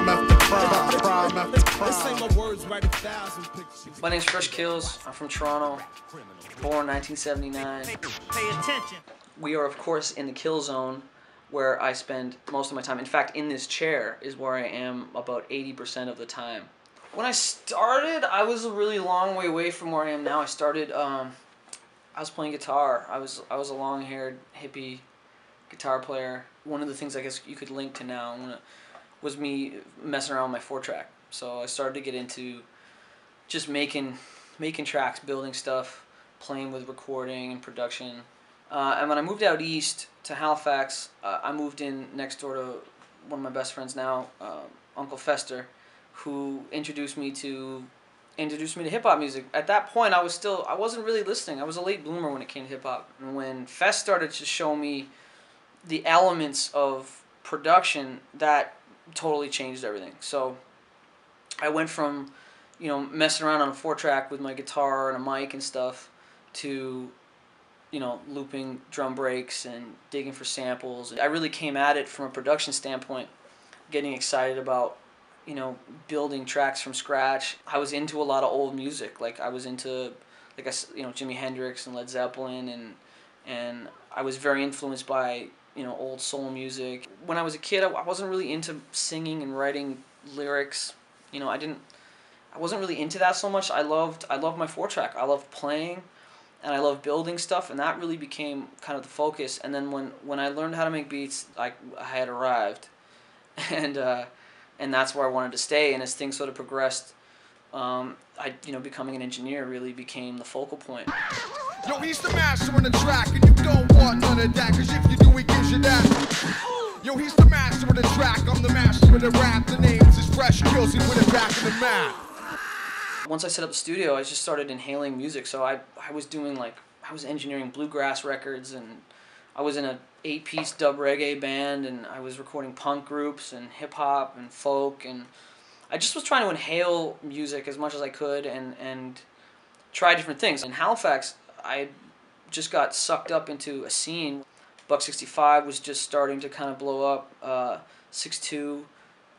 Prime after prime, prime after prime. My name's Fresh Kils. I'm from Toronto, born 1979. Pay attention. We are, of course, in the Kilzone, where I spend most of my time. In fact, in this chair is where I am about 80% of the time. When I started, I was a really long way away from where I am now. I started, I was playing guitar. I was a long-haired, hippie guitar player. One of the things I guess you could link to now was me messing around with my 4-track. So I started to get into just making tracks, building stuff, playing with recording and production. And when I moved out east to Halifax, I moved in next door to one of my best friends now, Uncle Fester, who introduced me to hip hop music. At that point, I wasn't really listening. I was a late bloomer when it came to hip hop. And when Fest started to show me the elements of production, that totally changed everything. So I went from, messing around on a 4-track with my guitar and a mic and stuff to, looping drum breaks and digging for samples. I really came at it from a production standpoint, getting excited about, building tracks from scratch. I was into a lot of old music. Like I was into, Jimi Hendrix and Led Zeppelin, and I was very influenced by, old soul music. When I was a kid, I wasn't really into singing and writing lyrics. I wasn't really into that so much. I loved my 4-track. I loved playing, and I loved building stuff, and that really became kind of the focus. And then when I learned how to make beats, I had arrived, and that's where I wanted to stay. And as things sort of progressed, becoming an engineer really became the focal point. Yo, he's the master on the track, and you don't want none of that, cause if you do, he gives you that. Yo, he's the master on the track, I'm the master of the rap. The name is Fresh Kils, he put it back in the map. Once I set up the studio, I just started inhaling music. So I was engineering bluegrass records, and I was in a 8-piece dub reggae band, and I was recording punk groups and hip hop and folk, and I just was trying to inhale music as much as I could and try different things. In Halifax, I just got sucked up into a scene. Buck 65 was just starting to kind of blow up. 6'2",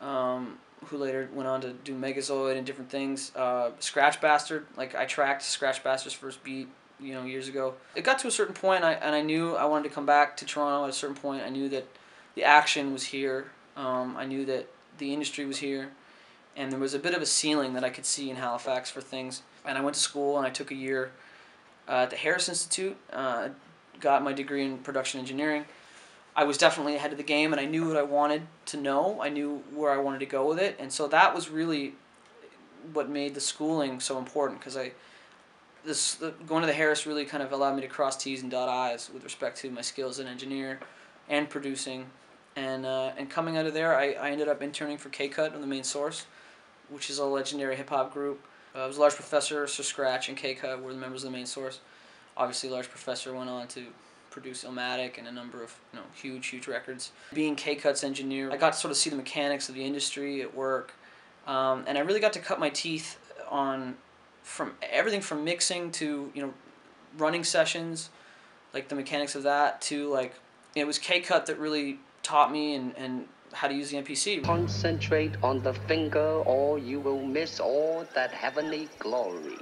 who later went on to do Megazoid and different things. Scratch Bastard, I tracked Scratch Bastard's first beat, years ago. It got to a certain point, and I knew I wanted to come back to Toronto at a certain point. I knew that the action was here. I knew that the industry was here, and there was a bit of a ceiling that I could see in Halifax for things. And I went to school, and I took a year at the Harris Institute, got my degree in production engineering. I was definitely ahead of the game, and I knew what I wanted to know. I knew where I wanted to go with it, and so that was really what made the schooling so important, because going to the Harris really kind of allowed me to cross T's and dot I's with respect to my skills as an engineer and producing. And coming out of there, I ended up interning for K-Cut on The Main Source, which is a legendary hip-hop group. I was a Large Professor, Sir Scratch, and K-Cut were the members of The Main Source. Obviously, Large Professor went on to produce Illmatic and a number of huge records. Being K-Cut's engineer, I got to sort of see the mechanics of the industry at work, and I really got to cut my teeth on everything from mixing to running sessions, like the mechanics of that, to it was K-Cut that really taught me and how to use the MPC. Concentrate on the finger, or you will miss all that heavenly glory.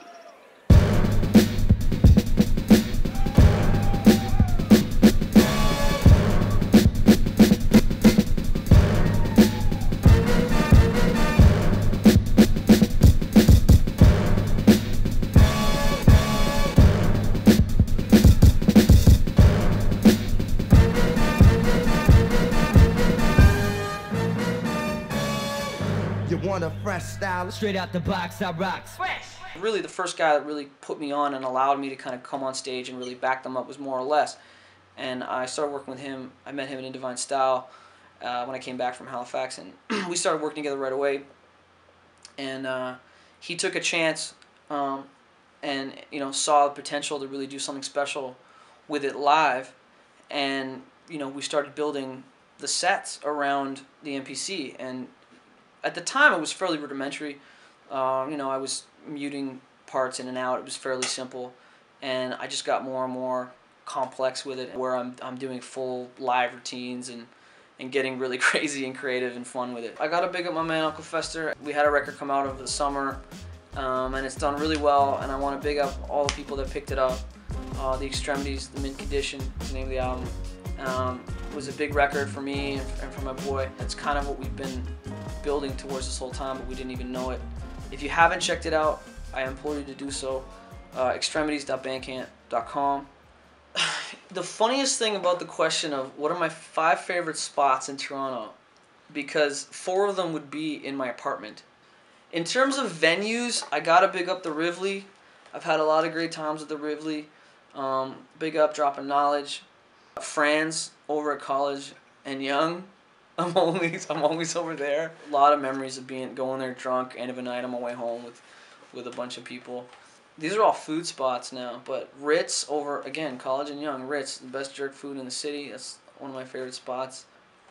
You want a fresh style? Straight out the box, I rocks. Fresh. Really, the first guy that really put me on and allowed me to kind of come on stage and really back them up was More or Less. And I started working with him. I met him in Indivine Style when I came back from Halifax, and we started working together right away. And he took a chance and saw the potential to really do something special with it live. And we started building the sets around the MPC. And at the time, it was fairly rudimentary. I was muting parts in and out. It was fairly simple, and I just got more and more complex with it, where I'm doing full live routines and and getting really crazy and creative and fun with it. I gotta big up my man Uncle Fester. We had a record come out over the summer, and it's done really well, and I want to big up all the people that picked it up. The Extremities, the Mint Condition is the name of the album. It was a big record for me and for my boy. That's kind of what we've been building towards this whole time, but we didn't even know it. If you haven't checked it out, I implore you to do so. Extremities.bandcamp.com. The funniest thing about the question of what are my 5 favorite spots in Toronto, because 4 of them would be in my apartment. In terms of venues, I gotta big up the Rivoli. I've had a lot of great times at the Rivoli. Big up Dropping Knowledge. Franz over at college and Young. I'm always over there. A lot of memories of going there drunk, end of a night on my way home with a bunch of people. These are all food spots now, but Ritz over, again, College and Young, Ritz, the best jerk food in the city. That's one of my favorite spots.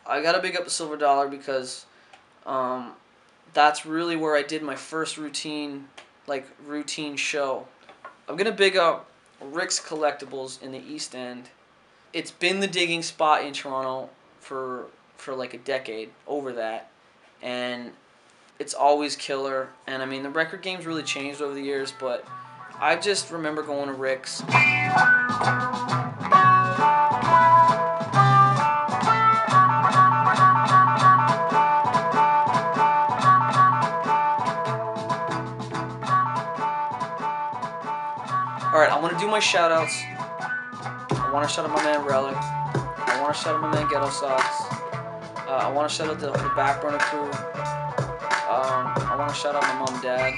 I gotta big up the Silver Dollar because that's really where I did my first routine show. I'm gonna big up Rick's Collectibles in the East End. It's been the digging spot in Toronto for like a decade, over that, and it's always killer. And I mean, the record game's really changed over the years, but I just remember going to Rick's. Alright, I want to do my shout-outs. I want to shout out my man Relic. I want to shout out my man Ghetto Socks. I want to shout out the Backburner crew. I want to shout out my mom and dad.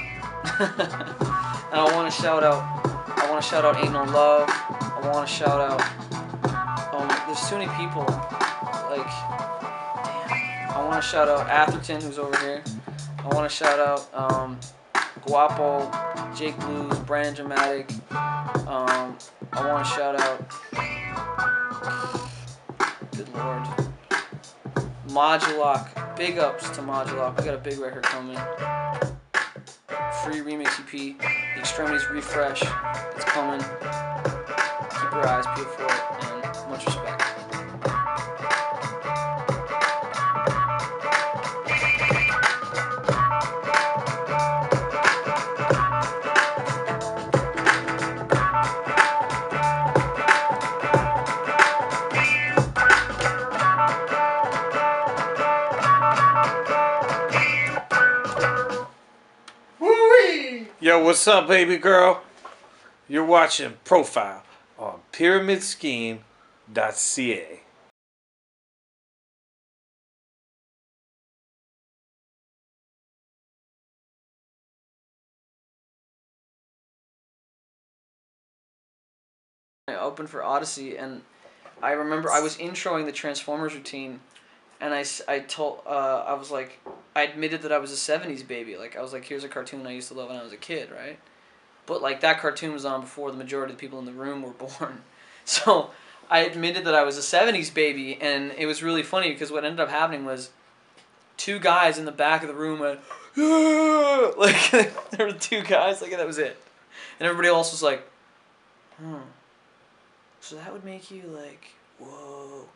And I want to shout out Ain't No Love. I want to shout out, there's too many people. Like, damn. I want to shout out Atherton, who's over here. I want to shout out Guapo, Jake Blues, Brandon Dramatic. I want to shout out, good lord, Modulock. Big ups to Modulock. We got a big record coming. Free remix EP. The Extremities Refresh. It's coming. Keep your eyes peeled for it, and much respect. Yo, what's up, baby girl? You're watching Profile on pyramidscheme.ca. I opened for Odyssey, and I remember I was introing the Transformers routine, and I was like, I admitted that I was a 70s baby. Like, I was like, here's a cartoon I used to love when I was a kid, right? But, like, that cartoon was on before the majority of the people in the room were born. So I admitted that I was a 70s baby, and it was really funny because what ended up happening was 2 guys in the back of the room went, "Ah!" Like, there were 2 guys, like, that was it. And everybody else was like, so that would make you, like, whoa.